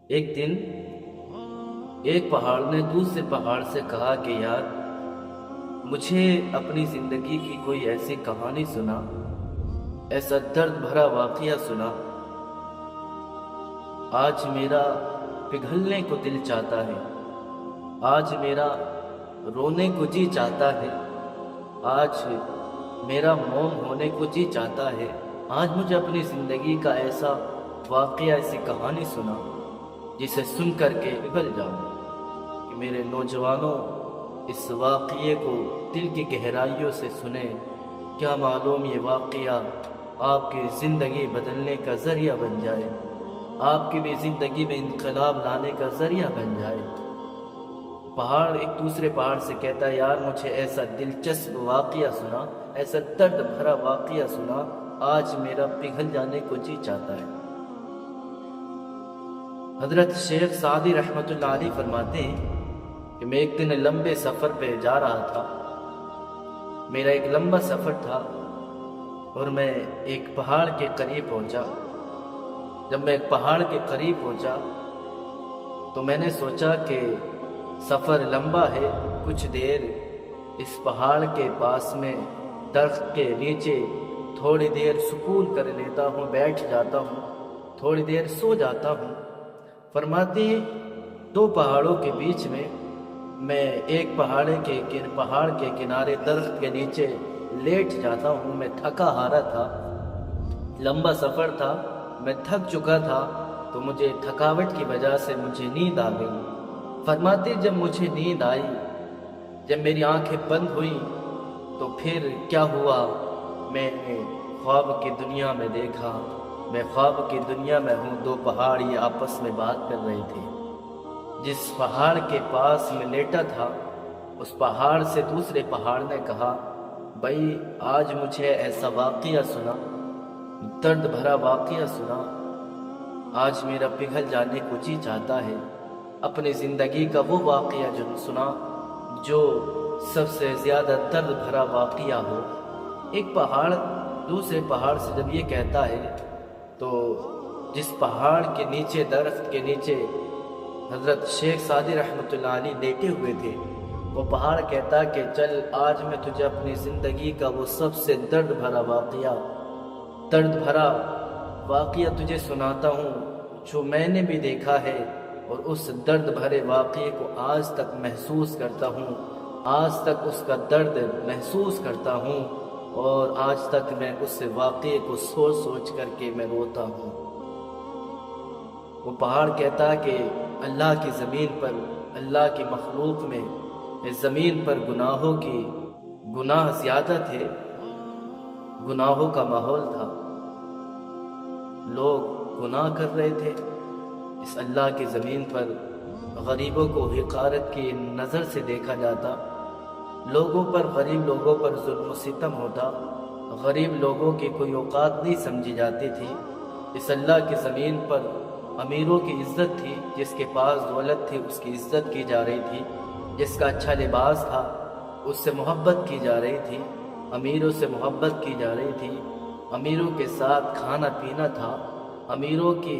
ایک دن ایک پہاڑ نے دوسرے پہاڑ سے کہا کہ یار مجھے اپنی زندگی کی کوئی ایسی کہانی سنا، ایسا درد بھرا واقعہ سنا۔ آج میرا پگھلنے کو دل چاہتا ہے، آج میرا رونے کو جی چاہتا ہے، آج میرا موم ہونے کو جی چاہتا ہے۔ آج مجھے اپنی زندگی کا ایسا واقعہ، ایسی کہانی سنا جسے سن کر کے پگھل جاؤں کہ میرے نوجوانوں اس واقعے کو دل کی گہرائیوں سے سنیں۔ کیا معلوم یہ واقعہ آپ کی زندگی بدلنے کا ذریعہ بن جائے، آپ کی بھی زندگی میں انقلاب لانے کا ذریعہ بن جائے۔ پہاڑ ایک دوسرے پہاڑ سے کہتا ہے یار مجھے ایسا دلچسپ واقعہ سنا، ایسا درد بھرا واقعہ سنا، آج میرا پگھل جانے کو جی چاہتا ہے۔ حضرت شیخ سعدی رحمۃ اللہ علیہ فرماتے ہیں کہ میں ایک دن لمبے سفر پہ جا رہا تھا، میرا ایک لمبا سفر تھا اور میں ایک پہاڑ کے قریب پہنچا۔ جب میں ایک پہاڑ کے قریب پہنچا تو میں نے سوچا کہ سفر لمبا ہے، کچھ دیر اس پہاڑ کے پاس میں درخت کے نیچے تھوڑی دیر سکون کر لیتا ہوں، بیٹھ جاتا ہوں، تھوڑی دیر سو جاتا ہوں۔ فرماتے ہیں دو پہاڑوں کے بیچ میں ایک پہاڑ کے کنارے درخت کے نیچے لیٹ جاتا ہوں۔ میں تھکا ہارا تھا، لمبا سفر تھا، میں تھک چکا تھا، تو مجھے تھکاوٹ کی وجہ سے مجھے نیند آ گئی۔ فرماتے جب مجھے نیند آئی، جب میری آنکھیں بند ہوئیں تو پھر کیا ہوا، میں نے خواب کی دنیا میں دیکھا، میں خواب کی دنیا میں ہوں، دو پہاڑ یہ آپس میں بات کر رہے تھے۔ جس پہاڑ کے پاس میں لیٹا تھا اس پہاڑ سے دوسرے پہاڑ نے کہا بھائی آج مجھے ایسا واقعہ سنا، درد بھرا واقعہ سنا، آج میرا پگھل جانے کو جی چاہتا ہے۔ اپنی زندگی کا وہ واقعہ جو سنا جو سب سے زیادہ درد بھرا واقعہ ہو۔ ایک پہاڑ دوسرے پہاڑ سے جب یہ کہتا ہے تو جس پہاڑ کے نیچے درخت کے نیچے حضرت شیخ سعدی رحمۃ اللہ علیہ لیٹے ہوئے تھے، وہ پہاڑ کہتا کہ چل آج میں تجھے اپنی زندگی کا وہ سب سے درد بھرا واقعہ تجھے سناتا ہوں جو میں نے بھی دیکھا ہے، اور اس درد بھرے واقعے کو آج تک محسوس کرتا ہوں، آج تک اس کا درد محسوس کرتا ہوں، اور آج تک میں اس واقعے کو سوچ سوچ کر کے میں روتا ہوں۔ وہ پہاڑ کہتا کہ اللہ کی زمین پر، اللہ کی مخلوق میں اس زمین پر گناہ زیادہ تھے، گناہوں کا ماحول تھا، لوگ گناہ کر رہے تھے۔ اس اللہ کی زمین پر غریبوں کو حقارت کی نظر سے دیکھا جاتا، غریب لوگوں پر ظلم و ستم ہوتا، غریب لوگوں کی کوئی اوقات نہیں سمجھی جاتی تھی۔ اس اللہ کی زمین پر امیروں کی عزت تھی، جس کے پاس دولت تھی اس کی عزت کی جا رہی تھی، جس کا اچھا لباس تھا اس سے محبت کی جا رہی تھی، امیروں سے محبت کی جا رہی تھی، امیروں کے ساتھ کھانا پینا تھا، امیروں کی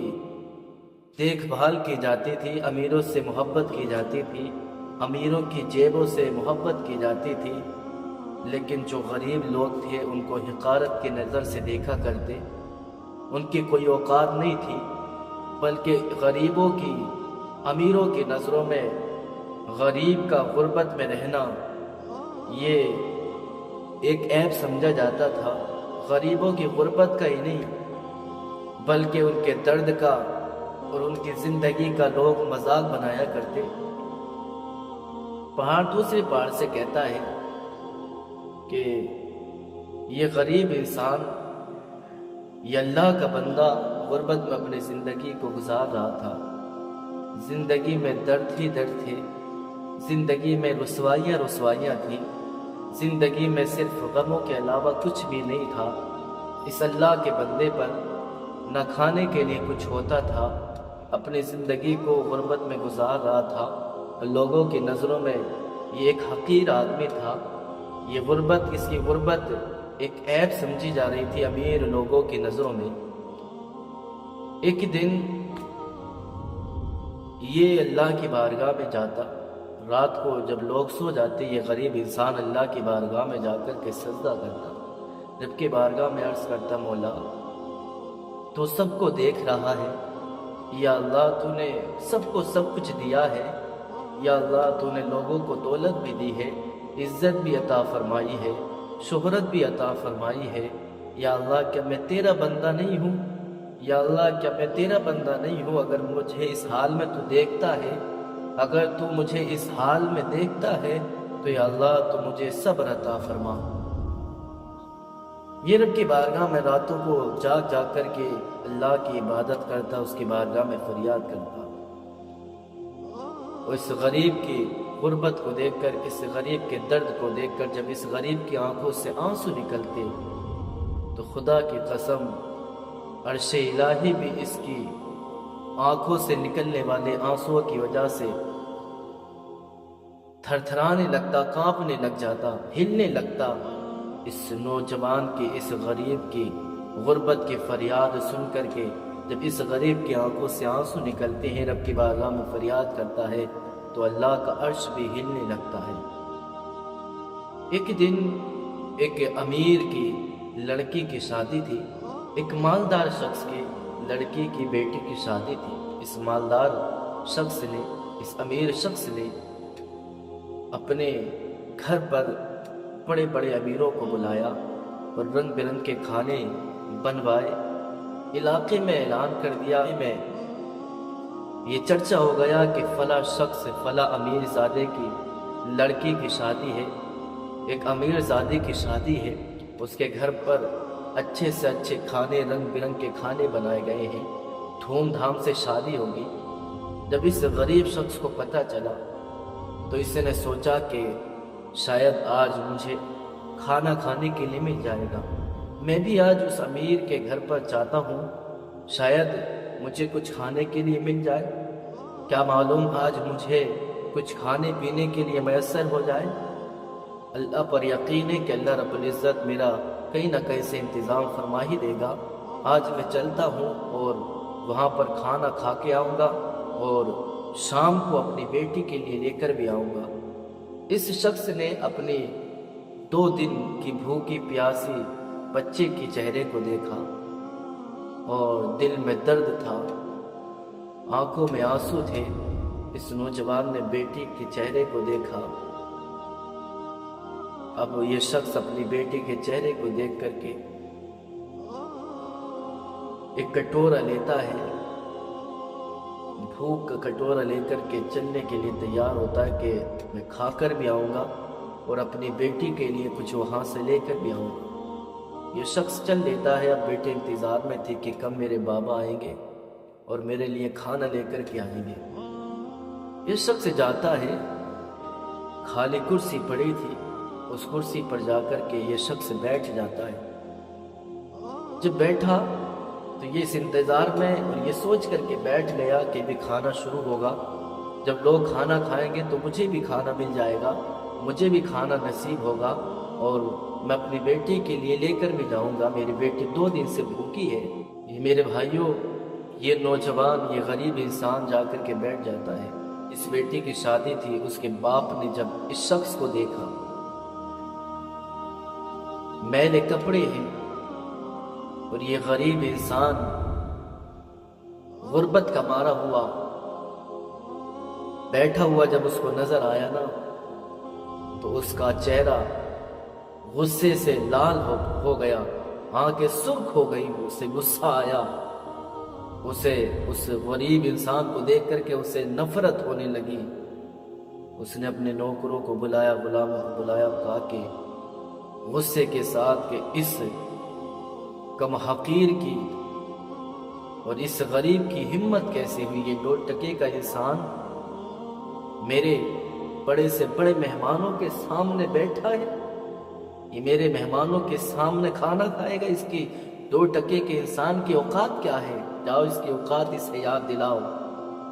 دیکھ بھال کی جاتی تھی، امیروں سے محبت کی جاتی تھی، امیروں کی جیبوں سے محبت کی جاتی تھی۔ لیکن جو غریب لوگ تھے ان کو حقارت کی نظر سے دیکھا کرتے، ان کی کوئی اوقات نہیں تھی، بلکہ غریبوں کی، امیروں کی نظروں میں غریب کا غربت میں رہنا یہ ایک عیب سمجھا جاتا تھا۔ غریبوں کی غربت کا ہی نہیں بلکہ ان کے درد کا اور ان کی زندگی کا لوگ مذاق بنایا کرتے۔ پہاڑ دوسرے پہاڑ سے کہتا ہے کہ یہ غریب انسان، یہ اللہ کا بندہ غربت میں اپنی زندگی کو گزار رہا تھا، زندگی میں درد ہی درد تھے، زندگی میں رسوائیاں تھیں، زندگی میں صرف غموں کے علاوہ کچھ بھی نہیں تھا۔ اس اللہ کے بندے پر نہ کھانے کے لیے کچھ ہوتا تھا، اپنی زندگی کو غربت میں گزار رہا تھا، لوگوں کی نظروں میں یہ ایک حقیر آدمی تھا، اس کی غربت ایک عیب سمجھی جا رہی تھی امیر لوگوں کی نظروں میں۔ ایک دن یہ اللہ کی بارگاہ میں جاتا، رات کو جب لوگ سو جاتے یہ غریب انسان اللہ کی بارگاہ میں جا کر کے سجدہ کرتا، رب کی بارگاہ میں عرض کرتا، مولا تو سب کو دیکھ رہا ہے، یا اللہ تو نے سب کو سب کچھ دیا ہے، یا اللہ تو نے لوگوں کو دولت بھی دی ہے، عزت بھی عطا فرمائی ہے، شہرت بھی عطا فرمائی ہے، یا اللہ کیا میں تیرا بندہ نہیں ہوں؟ یا اللہ کیا میں تیرا بندہ نہیں ہوں؟ اگر مجھے اس حال میں تو دیکھتا ہے، اگر تو مجھے اس حال میں دیکھتا ہے تو یا اللہ تو مجھے صبر عطا فرما۔ یہ رب کی بارگاہ میں راتوں کو جاگ جاگ کر کے اللہ کی عبادت کرتا، اس کی بارگاہ میں فریاد کرتا، اور اس غریب کی غربت کو دیکھ کر، اس غریب کے درد کو دیکھ کر جب اس غریب کی آنکھوں سے آنسو نکلتے تو خدا کی قسم عرش الہی بھی اس کی آنکھوں سے نکلنے والے آنسوؤں کی وجہ سے تھر تھرانے لگتا، کانپنے لگ جاتا، ہلنے لگتا۔ اس نوجوان کی، اس غریب کی غربت کی فریاد سن کر کے جب اس غریب کی آنکھوں سے آنسو نکلتے ہیں، رب کی بارگاہ میں فریاد کرتا ہے تو اللہ کا عرش بھی ہلنے لگتا ہے۔ ایک دن ایک امیر کی لڑکی کی شادی تھی، ایک مالدار شخص کی لڑکی کی بیٹی کی شادی تھی۔ اس مالدار شخص نے، اس امیر شخص نے اپنے گھر پر بڑے بڑے امیروں کو بلایا اور رنگ برنگ کے کھانے بنوائے، علاقے میں اعلان کر دیا، میں یہ چرچا ہو گیا کہ فلاں شخص، فلاں امیر زادے کی لڑکی کی شادی ہے، ایک امیر زادے کی شادی ہے، اس کے گھر پر اچھے سے اچھے کھانے، رنگ برنگ کے کھانے بنائے گئے ہیں، دھوم دھام سے شادی ہوگی۔ جب اس غریب شخص کو پتہ چلا تو اس نے سوچا کہ شاید آج مجھے کھانا کھانے کے لیے مل جائے گا، میں بھی آج اس امیر کے گھر پر چاہتا ہوں، شاید مجھے کچھ کھانے کے لیے مل جائے، کیا معلوم آج مجھے کچھ کھانے پینے کے لیے میسر ہو جائے۔ اللہ پر یقین ہے کہ اللہ رب العزت میرا کہیں نہ کہیں سے انتظام فرما ہی دے گا۔ آج میں چلتا ہوں اور وہاں پر کھانا کھا کے آؤں گا اور شام کو اپنی بیٹی کے لیے لے کر بھی آؤں گا۔ اس شخص نے اپنی 2 دن کی بھوکی پیاسی بچے کی چہرے کو دیکھا اور دل میں درد تھا، آنکھوں میں آنسو تھے۔ اس نوجوان نے بیٹی کے چہرے کو دیکھا۔ اب یہ شخص اپنی بیٹی کے چہرے کو دیکھ کر کے ایک کٹورا لیتا ہے، بھوک کا کٹورا لے کر کے چلنے کے لیے تیار ہوتا ہے کہ میں کھا کر بھی آؤں گا اور اپنی بیٹی کے لیے کچھ وہاں سے لے کر بھی آؤں گا۔ یہ شخص چل لیتا ہے۔ اب بیٹے انتظار میں تھی کہ کب میرے بابا آئیں گے اور میرے لیے کھانا لے کر کے آئیں گے۔ یہ شخص جاتا ہے، خالی کرسی پڑی تھی، اس کرسی پر جا کر کے یہ شخص بیٹھ جاتا ہے۔ جب بیٹھا تو یہ اس انتظار میں اور یہ سوچ کر کے بیٹھ گیا کہ بھی کھانا شروع ہوگا، جب لوگ کھانا کھائیں گے تو مجھے بھی کھانا مل جائے گا، مجھے بھی کھانا نصیب ہوگا اور میں اپنی بیٹی کے لیے لے کر بھی جاؤں گا۔ میری بیٹی 2 دن سے بھوکی ہے۔ یہ میرے بھائیوں، یہ نوجوان، یہ غریب انسان جا کر کے بیٹھ جاتا ہے۔ اس بیٹی کی شادی تھی، اس کے باپ نے جب اس شخص کو دیکھا، میلے کپڑے ہیں اور یہ غریب انسان غربت کا مارا ہوا بیٹھا ہوا جب اس کو نظر آیا نا تو اس کا چہرہ غصے سے لال ہو گیا، آنکھیں سرخ ہو گئی، اسے غصہ آیا، اسے اس غریب انسان کو دیکھ کر کے اسے نفرت ہونے لگی۔ اس نے اپنے نوکروں کو بلایا، غلاموں کو بلایا، کہا کہ غصے کے ساتھ کہ اس کم حقیر کی اور اس غریب کی ہمت کیسے ہوئی، یہ 2 ٹکے کا انسان میرے بڑے سے بڑے مہمانوں کے سامنے بیٹھا ہے، یہ میرے مہمانوں کے سامنے کھانا کھائے گا، اس کی 2 ٹکے کے انسان کی اوقات کیا ہے؟ جاؤ اس کی اوقات اسے یاد دلاؤ،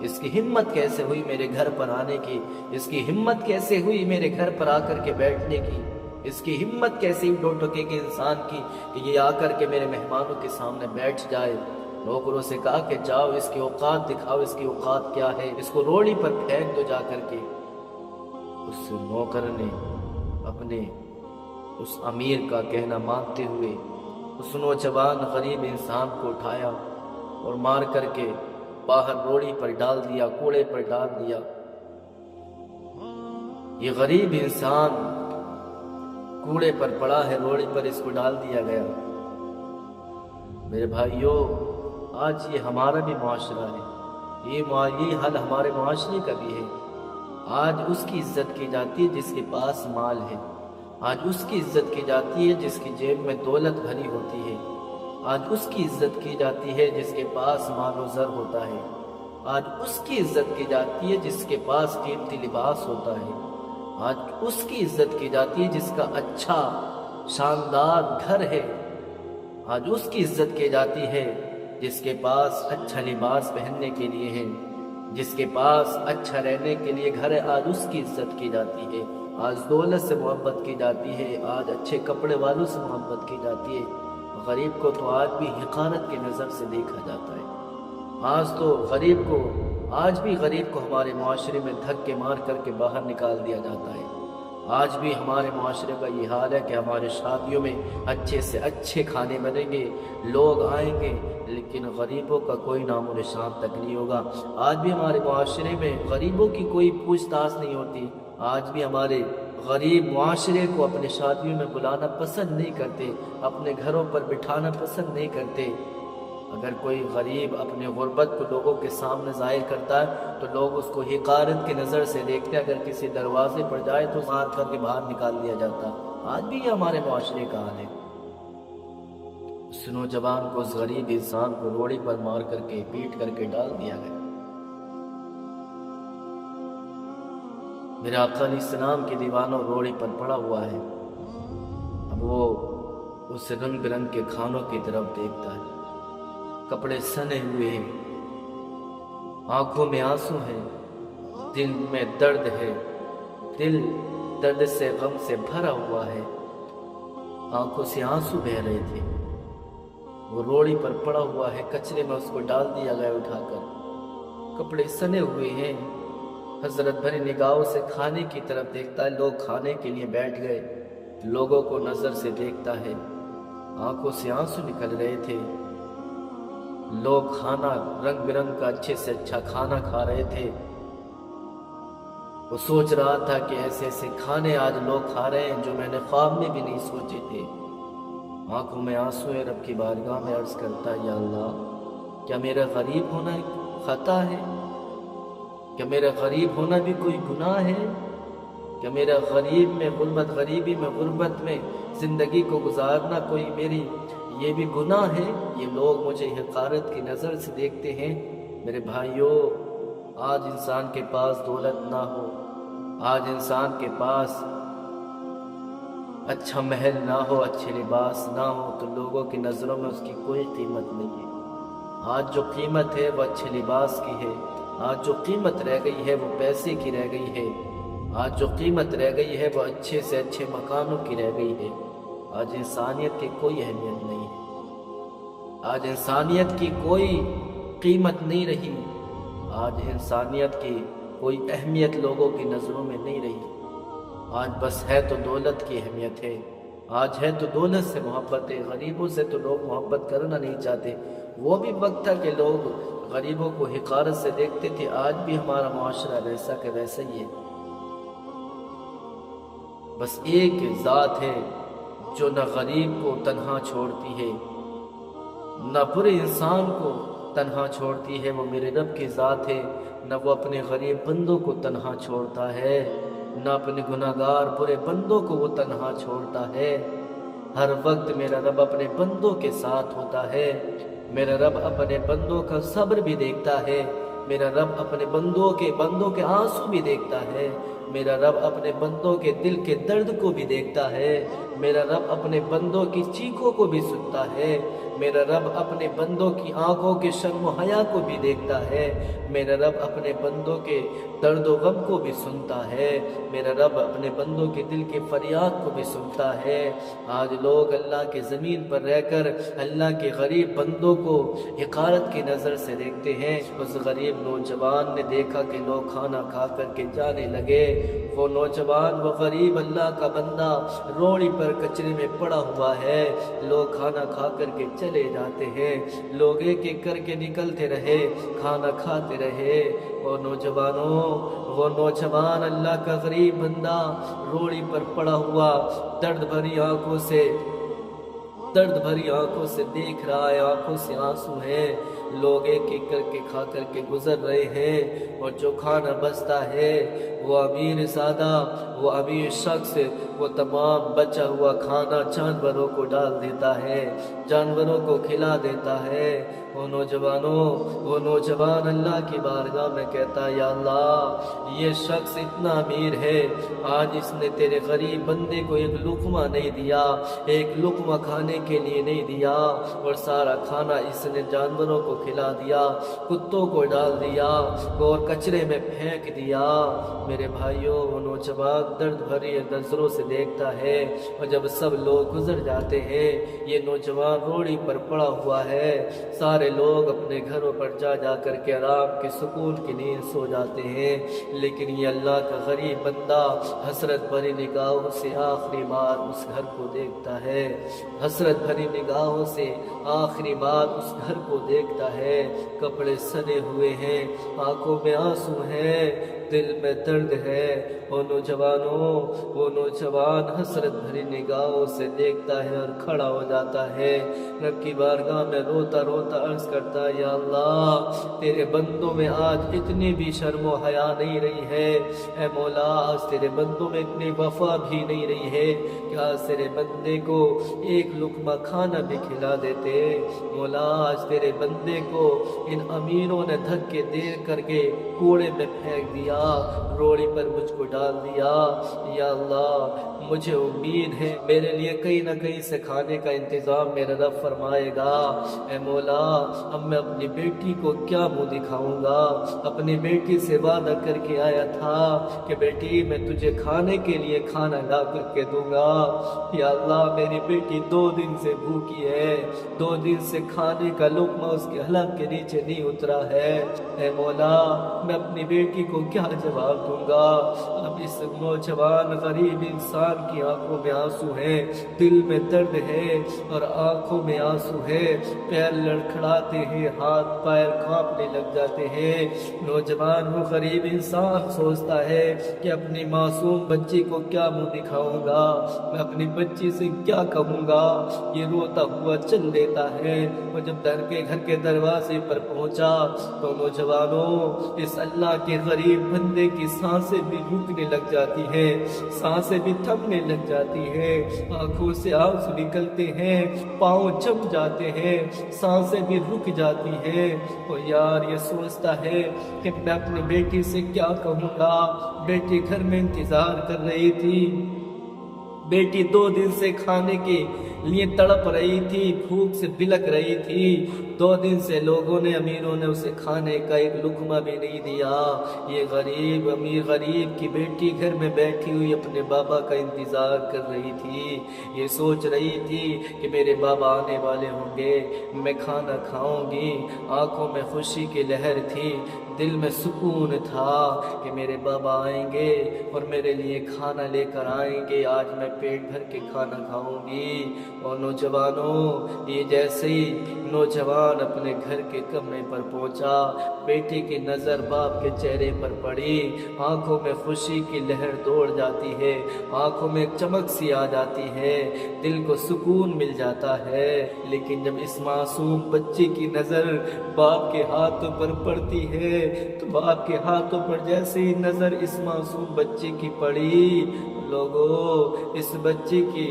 اس کی ہمت کیسے ہوئی میرے گھر پر آنے کی، اس کی ہمت کیسے ہوئی میرے گھر پر آ کر کے بیٹھنے کی، اس کی ہمت کیسے 2 ٹکے کے انسان کی کہ یہ آ کر کے میرے مہمانوں کے سامنے بیٹھ جائے۔ نوکروں سے کہا کہ جاؤ اس کی اوقات دکھاؤ، اس کی اوقات کیا ہے، اس کو روڑی پر پھینک دو جا کر کے۔ اس نوکر نے اپنے اس امیر کا کہنا مانتے ہوئے اس نوجوان غریب انسان کو اٹھایا اور مار کر کے باہر روڑی پر ڈال دیا، کوڑے پر ڈال دیا۔ یہ غریب انسان کوڑے پر پڑا ہے، روڑی پر اس کو ڈال دیا گیا۔ میرے بھائیوں، آج یہ ہمارا بھی معاشرہ ہے، یہ حال ہمارے معاشرے کا بھی ہے۔ آج اس کی عزت کی جاتی ہے جس کے پاس مال ہے، آج اس کی عزت کی جاتی ہے جس کی جیب میں دولت بھری ہوتی ہے، آج اس کی عزت کی جاتی ہے جس کے پاس مال و زر ہوتا ہے، آج اس کی عزت کی جاتی ہے جس کے پاس قیمتی لباس ہوتا ہے، آج اس کی عزت کی جاتی ہے جس کا اچھا شاندار گھر ہے، آج اس کی عزت کی جاتی ہے جس کے پاس اچھا لباس پہننے کے لیے ہے، جس کے پاس اچھا رہنے کے لیے گھر ہے، آج اس کی عزت کی جاتی ہے، آج دولت سے محبت کی جاتی ہے، آج اچھے کپڑے والوں سے محبت کی جاتی ہے۔ غریب کو تو آج بھی حقارت کی نظر سے دیکھا جاتا ہے۔ آج بھی غریب کو ہمارے معاشرے میں دھکے مار کر کے باہر نکال دیا جاتا ہے۔ آج بھی ہمارے معاشرے کا یہ حال ہے کہ ہمارے شادیوں میں اچھے سے اچھے کھانے بنیں گے، لوگ آئیں گے، لیکن غریبوں کا کوئی نام و نشان تک نہیں ہوگا۔ آج بھی ہمارے معاشرے میں غریبوں کی کوئی پوچھ تاچھ نہیں ہوتی۔ آج بھی ہمارے غریب معاشرے کو اپنے شادیوں میں بلانا پسند نہیں کرتے، اپنے گھروں پر بٹھانا پسند نہیں کرتے۔ اگر کوئی غریب اپنے غربت کو لوگوں کے سامنے ظاہر کرتا ہے تو لوگ اس کو حقارت کی نظر سے دیکھتے ہیں، اگر کسی دروازے پر جائے تو مار کر کے باہر نکال دیا جاتا۔ آج بھی یہ ہمارے معاشرے کا حال ہے۔ اس نوجوان کو، اس غریب انسان کو روڑی پر مار کر کے، پیٹ کر کے ڈال دیا گیا۔ میرے آقا علیہ السلام کے دیوانوں روڑی پر پڑا ہوا ہے۔ اب وہ اس رنگ برنگ کے کھانوں کی طرف دیکھتا ہے، کپڑے سنے ہوئے ہیں، آنکھوں میں آنسو ہیں، دل میں درد ہے، دل درد سے غم سے بھرا ہوا ہے، آنکھوں سے آنسو بہہ رہے تھے۔ وہ روڑی پر پڑا ہوا ہے، کچرے میں اس کو ڈال دیا گیا اٹھا کر، کپڑے سنے ہوئے ہیں، حسرت بھری نگاہوں سے کھانے کی طرف دیکھتا ہے۔ لوگ کھانے کے لیے بیٹھ گئے، لوگوں کو نظر سے دیکھتا ہے، آنکھوں سے آنسو نکل رہے تھے۔ لوگ کھانا رنگ برنگ کا اچھے سے اچھا کھانا کھا رہے تھے۔ وہ سوچ رہا تھا کہ ایسے ایسے کھانے آج لوگ کھا رہے ہیں جو میں نے خواب میں بھی نہیں سوچے تھے۔ آنکھوں میں آنسو ہے، رب کی بارگاہ میں عرض کرتا ہے، یا اللہ، کیا میرا غریب ہونا خطا ہے؟ کیا میرا غریب ہونا بھی کوئی گناہ ہے؟ کیا میرا غریبی میں غربت میں زندگی کو گزارنا کوئی میری یہ بھی گناہ ہے؟ یہ لوگ مجھے حقارت کی نظر سے دیکھتے ہیں۔ میرے بھائیوں، آج انسان کے پاس دولت نہ ہو، آج انسان کے پاس اچھا محل نہ ہو، اچھے لباس نہ ہو، تو لوگوں کی نظروں میں اس کی کوئی قیمت نہیں ہے۔ آج جو قیمت ہے وہ اچھے لباس کی ہے، آج جو قیمت رہ گئی ہے وہ پیسے کی رہ گئی ہے، آج جو قیمت رہ گئی ہے وہ اچھے سے اچھے مکانوں کی رہ گئی ہے۔ آج انسانیت کی کوئی اہمیت نہیں ہے، آج انسانیت کی کوئی قیمت نہیں رہی، آج انسانیت کی کوئی اہمیت لوگوں کی نظروں میں نہیں رہی۔ آج بس ہے تو دولت کی اہمیت ہے، آج ہے تو دولت سے محبت ہے۔ غریبوں سے تو لوگ محبت کرنا نہیں چاہتے۔ وہ بھی وقت تھا کہ لوگ غریبوں کو حقارت سے دیکھتے تھے، آج بھی ہمارا معاشرہ ویسا کہ ویسا ہی ہے۔ بس ایک ذات ہے جو نہ غریب کو تنہا چھوڑتی ہے، نہ برے انسان کو تنہا چھوڑتی ہے، وہ میرے رب کی ذات ہے۔ نہ وہ اپنے غریب بندوں کو تنہا چھوڑتا ہے، نہ اپنے گناہگار برے بندوں کو وہ تنہا چھوڑتا ہے۔ ہر وقت میرا رب اپنے بندوں کے ساتھ ہوتا ہے۔ میرا رب اپنے بندوں کا صبر بھی دیکھتا ہے، میرا رب اپنے بندوں کے آنسو بھی دیکھتا ہے، میرا رب اپنے بندوں کے دل کے درد کو بھی دیکھتا ہے، میرا رب اپنے بندوں کی چیخوں کو بھی سنتا ہے، میرا رب اپنے بندوں کی آنکھوں کے شرم و حیا کو بھی دیکھتا ہے، میرا رب اپنے بندوں کے درد و غم کو بھی سنتا ہے، میرا رب اپنے بندوں کے دل کے فریاد کو بھی سنتا ہے۔ آج لوگ اللہ کے زمین پر رہ کر اللہ کے غریب بندوں کو حقارت کی نظر سے دیکھتے ہیں۔ اس غریب نوجوان نے دیکھا کہ لوگ کھانا کھا کر کے جانے لگے، وہ نوجوان وہ غریب اللہ کا بندہ روڑی پر کچرے میں پڑا ہوا ہے، لوگ کھانا کھا کر کے چلے جاتے ہیں، لوگ ایک ایک کر کے نکلتے رہے، کھانا کھاتے رہے۔ وہ نوجوان اللہ کا غریب بندہ روڑی پر پڑا ہوا درد بھری آنکھوں سے دیکھ رہا ہے، آنکھوں سے آنسو ہیں، لوگ ایک ایک کر کے کھا کر کے گزر رہے ہیں، اور جو کھانا بچتا ہے وہ امیر زادہ، وہ امیر شخص وہ تمام بچا ہوا کھانا جانوروں کو ڈال دیتا ہے، جانوروں کو کھلا دیتا ہے۔ وہ نوجوان اللہ کی بارگاہ میں کہتا ہے، یا اللہ یہ شخص اتنا امیر ہے، آج اس نے تیرے غریب بندے کو ایک لقمہ نہیں دیا، ایک لقمہ کھانے کے لیے نہیں دیا، اور سارا کھانا اس نے جانوروں کو کھلا دیا، کتوں کو ڈال دیا اور کچرے میں پھینک دیا۔ میرے بھائیوں، وہ نوجوان درد بھری نظروں سے دیکھتا ہے، اور جب سب لوگ گزر جاتے ہیں، یہ نوجوان روڑی پر پڑا ہوا ہے، سارے لوگ اپنے گھروں پر جا کر کے آرام کے سکون کی نیند سو جاتے ہیں، لیکن یہ اللہ کا غریب بندہ حسرت بھری نگاہوں سے آخری بار اس گھر کو دیکھتا ہے، حسرت بھری نگاہوں سے آخری بار اس گھر کو دیکھتا ہے۔ کپڑے سنے ہوئے ہیں، آنکھوں میں آنسو ہیں، دل میں درد ہے۔ وہ نوجوان حسرت بھری نگاہوں سے دیکھتا ہے اور کھڑا ہو جاتا ہے، رب کی بارگاہ میں روتا روتا عرض کرتا ہے، یا اللہ تیرے بندوں میں آج اتنی بھی شرم و حیا نہیں رہی ہے، اے مولا آج تیرے بندوں میں اتنی وفا بھی نہیں رہی ہے کہ آج تیرے بندے کو ایک لقمہ کھانا بھی کھلا دیتے۔ مولا آج تیرے بندے کو ان امیروں نے دھکے دے کر کے کوڑے میں پھینک دیا، روڑی پر مجھ کو ڈال دیا۔ یا اللہ مجھے امید ہے میرے لیے کہیں نہ کہیں سے کھانے کا انتظام میرا رب فرمائے گا۔ اے مولا اب میں اپنی بیٹی کو کیا منہ دکھاؤں گا، اپنی بیٹی سے وعدہ کر کے آیا تھا کہ بیٹی میں تجھے کھانے کے لیے کھانا لا کر کے دوں گا۔ یا اللہ میری بیٹی 2 دن سے بھوکی ہے، 2 دن سے کھانے کا لقمہ اس کے حلق کے نیچے نہیں اترا ہے۔ اے مولا میں اپنی بیٹی کو کیا جواب دوں گا؟ اب اس نوجوان غریب انسان کی آنکھوں میں آنسو ہے، دل میں درد ہے اور آنکھوں میں آنسو ہے، پیر لڑکھڑاتے ہیں، ہاتھ پیر کانپنے لگ جاتے ہیں۔ نوجوان وہ غریب انسان سوچتا ہے کہ اپنی معصوم بچی کو کیا منہ دکھاؤں گا، میں اپنی بچی سے کیا کہوں گا۔ یہ روتا ہوا چل دیتا ہے، وہ جب گھر کے دروازے پر پہنچا تو نوجوانوں اس اللہ کے غریب بندے کی سانسیں بھی رکنے لگ جاتی ہے، سانسیں بھی تھمنے لگ جاتی ہے، آنکھوں سے آنسو نکلتے ہیں، پاؤں جم جاتے ہیں، سانسیں بھی رک جاتی ہیں۔ اور یار یہ سوچتا ہے کہ میں اپنی بیٹی سے کیا کہوں گا، بیٹی گھر میں انتظار کر رہی تھی، بیٹی 2 دن سے کھانے کے لیے تڑپ رہی تھی، بھوک سے بلک رہی تھی، 2 دن سے لوگوں نے امیروں نے اسے کھانے کا ایک لقمہ بھی نہیں دیا۔ یہ امیر غریب کی بیٹی گھر میں بیٹھی ہوئی اپنے بابا کا انتظار کر رہی تھی، یہ سوچ رہی تھی کہ میرے بابا آنے والے ہوں گے، میں کھانا کھاؤں گی، آنکھوں میں خوشی کی لہر تھی، دل میں سکون تھا کہ میرے بابا آئیں گے اور میرے لیے کھانا لے کر آئیں گے، آج میں پیٹ بھر کے کھانا کھاؤں گی۔ اور نوجوانوں یہ جیسے ہی نوجوان اپنے گھر کے کمرے پر پہنچا، بیٹی کی نظر باپ کے چہرے پر پڑی، آنکھوں میں خوشی کی لہر دوڑ جاتی ہے، آنکھوں میں چمک سی آ جاتی ہے، دل کو سکون مل جاتا ہے۔ لیکن جب اس معصوم بچی کی نظر باپ کے ہاتھوں پر پڑتی ہے تو باپ کے ہاتھوں پر جیسے ہی نظر اس معصوم بچے کی پڑی، لوگوں، اس بچی کی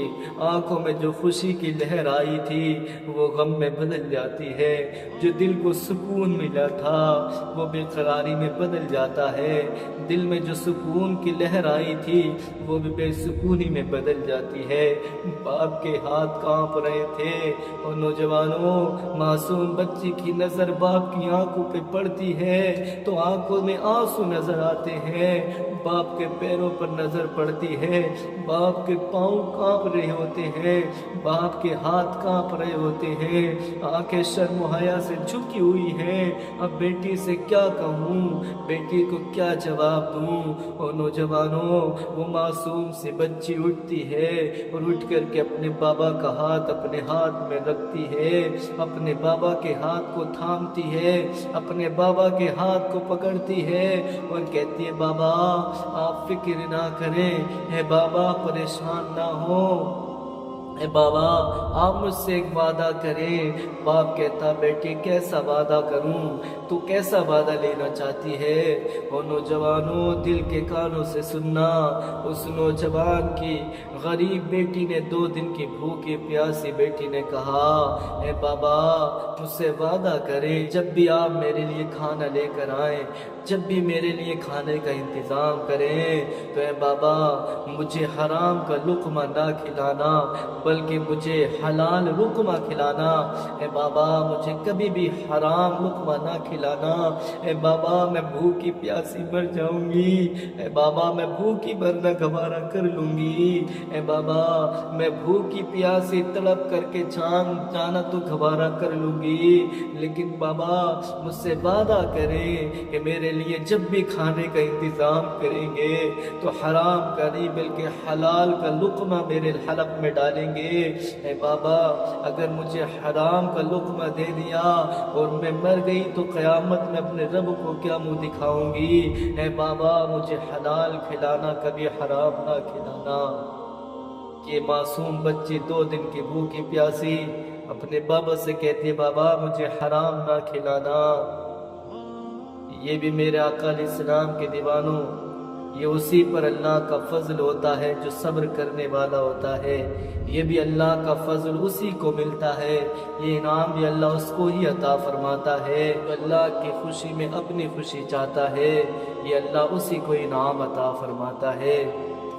آنکھوں میں جو خوشی کی لہر آئی تھی وہ غم میں بدل جاتی ہے، جو دل کو سکون ملا تھا وہ بے قراری میں بدل جاتا ہے، دل میں جو سکون کی لہر آئی تھی وہ بھی بے سکونی میں بدل جاتی ہے۔ باپ کے ہاتھ کانپ رہے تھے، اور نوجوانوں، معصوم بچی کی نظر باپ کی آنکھوں پہ پڑتی ہے تو آنکھوں میں آنسو نظر آتے ہیں، باپ کے پیروں پر نظر پڑتی ہے، باپ کے پاؤں کانپ رہے ہوتے ہیں، باپ کے ہاتھ کانپ رہے ہوتے ہیں، آنکھیں شرم و حیا سے جھکی ہوئی ہیں۔ اب بیٹی سے کیا کہوں، بیٹی کو کیا جواب دوں؟ اور نوجوانوں، وہ معصوم سی بچی اٹھتی ہے اور اٹھ کر کے اپنے بابا کا ہاتھ اپنے ہاتھ میں رکھتی ہے، اپنے بابا کے ہاتھ کو تھامتی ہے، اپنے بابا کے ہاتھ کو پکڑتی ہے اور کہتی ہے بابا آپ فکر نہ کریں، اے بابا پریشان نہ ہو، اے بابا آپ مجھ سے ایک وعدہ کریں۔ باپ کہتا بیٹی کیسا وعدہ کروں، تو کیسا وعدہ لینا چاہتی ہے؟ اور نوجوانوں، دل کے کانوں سے سننا، اس نوجوان کی غریب بیٹی نے 2 دن کی بھوکی پیاسی بیٹی نے کہا اے بابا مجھ سے وعدہ کریں، جب بھی آپ میرے لیے کھانا لے کر آئیں، جب بھی میرے لیے کھانے کا انتظام کریں تو اے بابا مجھے حرام کا لقمہ نہ کھلانا بلکہ مجھے حلال لقمہ کھلانا، اے بابا مجھے کبھی بھی حرام لقمہ نہ کھلانا، اے بابا میں بھوکی پیاسی مر جاؤں گی، اے بابا میں بھوکی مرنا گوارا کر لوں گی، اے بابا میں بھوکی پیاسی تڑپ کر کے جانا تو گوارا کر لوں گی، لیکن بابا مجھ سے وعدہ کریں کہ میرے لیے جب بھی کھانے کا انتظام کریں گے تو حرام کا نہیں بلکہ حلال کا لقمہ میرے حلق میں ڈالیں گے۔ اے بابا اگر مجھے حرام کا لقمہ دے دیا اور میں مر گئی تو قیامت میں اپنے رب کو کیا منہ دکھاؤں گی؟ اے بابا مجھے حلال کھلانا کبھی حرام نہ کھلانا۔ یہ معصوم بچی 2 دن کی بھوکی پیاسی اپنے بابا سے کہتی ہے بابا مجھے حرام نہ کھلانا۔ یہ بھی میرے آقا علیہ السلام کے دیوانوں، یہ اسی پر اللہ کا فضل ہوتا ہے جو صبر کرنے والا ہوتا ہے، یہ بھی اللہ کا فضل اسی کو ملتا ہے، یہ انعام بھی اللہ اس کو ہی عطا فرماتا ہے، اللہ کی خوشی میں اپنی خوشی چاہتا ہے، یہ اللہ اسی کو انعام عطا فرماتا ہے۔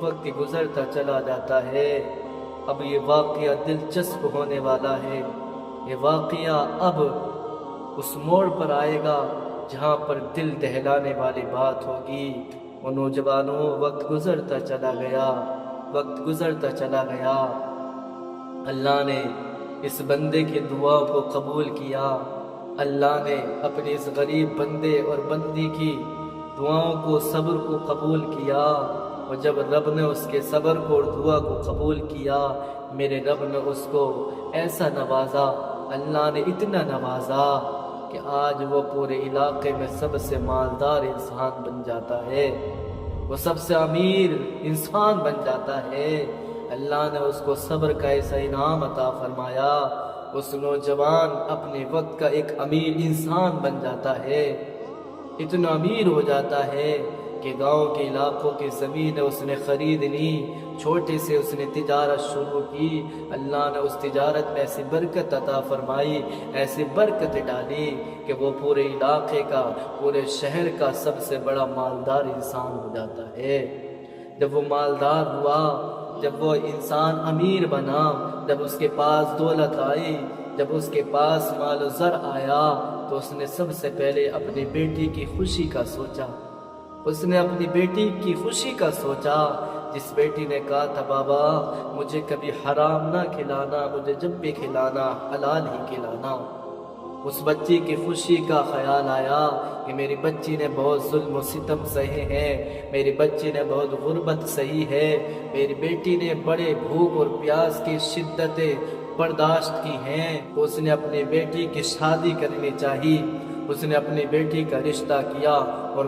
وقت گزرتا چلا جاتا ہے، اب یہ واقعہ دلچسپ ہونے والا ہے، یہ واقعہ اب اس موڑ پر آئے گا جہاں پر دل دہلانے والی بات ہوگی۔ وہ نوجوانوں، وقت گزرتا چلا گیا، وقت گزرتا چلا گیا، اللہ نے اس بندے کی دعا کو قبول کیا، اللہ نے اپنے اس غریب بندے اور بندی کی دعاؤں کو، صبر کو قبول کیا، اور جب رب نے اس کے صبر کو اور دعا کو قبول کیا، میرے رب نے اس کو ایسا نوازا، اللہ نے اتنا نوازا کہ آج وہ پورے علاقے میں سب سے مالدار انسان بن جاتا ہے، وہ سب سے امیر انسان بن جاتا ہے۔ اللہ نے اس کو صبر کا ایسا انعام عطا فرمایا، اس نوجوان اپنے وقت کا ایک امیر انسان بن جاتا ہے، اتنا امیر ہو جاتا ہے کہ گاؤں کے علاقوں کی زمین اس نے خرید لی، چھوٹے سے اس نے تجارت شروع کی، اللہ نے اس تجارت میں ایسی برکت عطا فرمائی، ایسی برکت ڈالی کہ وہ پورے علاقے کا، پورے شہر کا سب سے بڑا مالدار انسان ہو جاتا ہے۔ جب وہ مالدار ہوا، جب وہ انسان امیر بنا، جب اس کے پاس دولت آئی، جب اس کے پاس مال و زر آیا تو اس نے سب سے پہلے اپنی بیٹی کی خوشی کا سوچا، اس نے اپنی بیٹی کی خوشی کا سوچا، جس بیٹی نے کہا تھا بابا مجھے کبھی حرام نہ کھلانا، مجھے جب بھی کھلانا حلال ہی کھلانا۔ اس بچی کی خوشی کا خیال آیا کہ میری بچی نے بہت ظلم و ستم سہے ہیں، میری بچی نے بہت غربت سہی ہے، میری بیٹی نے بڑے بھوک اور پیاس کی شدتیں برداشت کی ہیں، اس نے اپنی بیٹی کی شادی کرنی چاہی، اس نے اپنی بیٹی کا رشتہ کیا، اور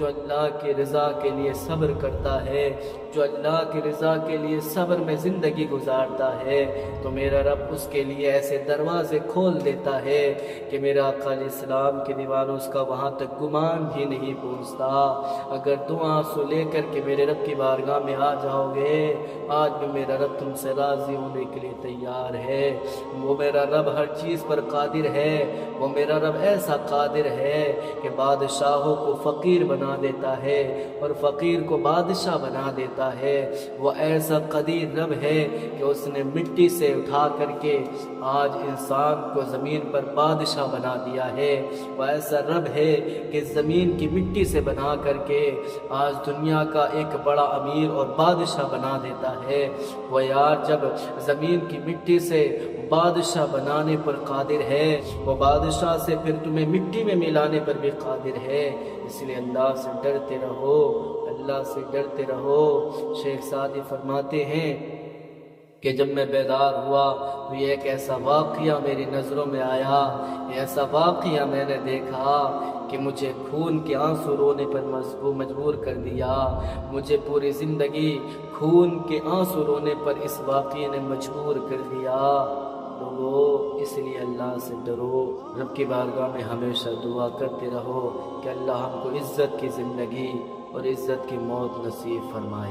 جو اللہ کی رضا کے لیے صبر کرتا ہے، جو اللہ کی رضا کے لیے صبر میں زندگی گزارتا ہے، تو میرا رب اس کے لیے ایسے دروازے کھول دیتا ہے کہ میرا آقا علیہ السلام کے دیوانوں اس کا وہاں تک گمان بھی نہیں پہنچتا۔ اگر تم آنسو لے کر کے میرے رب کی بارگاہ میں آ جاؤ گے، آج بھی میرا رب تم سے راضی ہونے کے لیے تیار ہے۔ وہ میرا رب ہر چیز پر قادر ہے، وہ میرا رب ایسا قادر ہے کہ بادشاہوں کو فقیر بنا دیتا ہے اور فقیر کو بادشاہ بنا دیتا ہے۔ وہ ایسا قدیر رب ہے کہ اس نے مٹی سے اٹھا کر کے آج انسان کو زمین پر بادشاہ بنا دیا ہے۔ وہ ایسا رب ہے کہ زمین کی مٹی سے بنا کر کے آج دنیا کا ایک بڑا امیر اور بادشاہ بنا دیتا ہے۔ وہ یار جب زمین کی مٹی سے بادشاہ بنانے پر قادر ہے، وہ بادشاہ سے پھر تمہیں مٹی میں ملانے پر بھی قادر ہے۔ اس لیے اللہ سے ڈرتے رہو، اللہ سے ڈرتے رہو۔ شیخ سعدی فرماتے ہیں کہ جب میں بیدار ہوا تو یہ ایک ایسا واقعہ میری نظروں میں آیا، ایسا واقعہ میں نے دیکھا کہ مجھے خون کے آنسو رونے پر مجبور کر دیا۔ مجھے پوری زندگی خون کے آنسو رونے پر اس واقعے نے مجبور کر دیا۔ لوگو اس لیے اللہ سے ڈرو، رب کی بارگاہ میں ہمیشہ دعا کرتے رہو کہ اللہ ہم کو عزت کی زندگی اور عزت کی موت نصیب فرمائے۔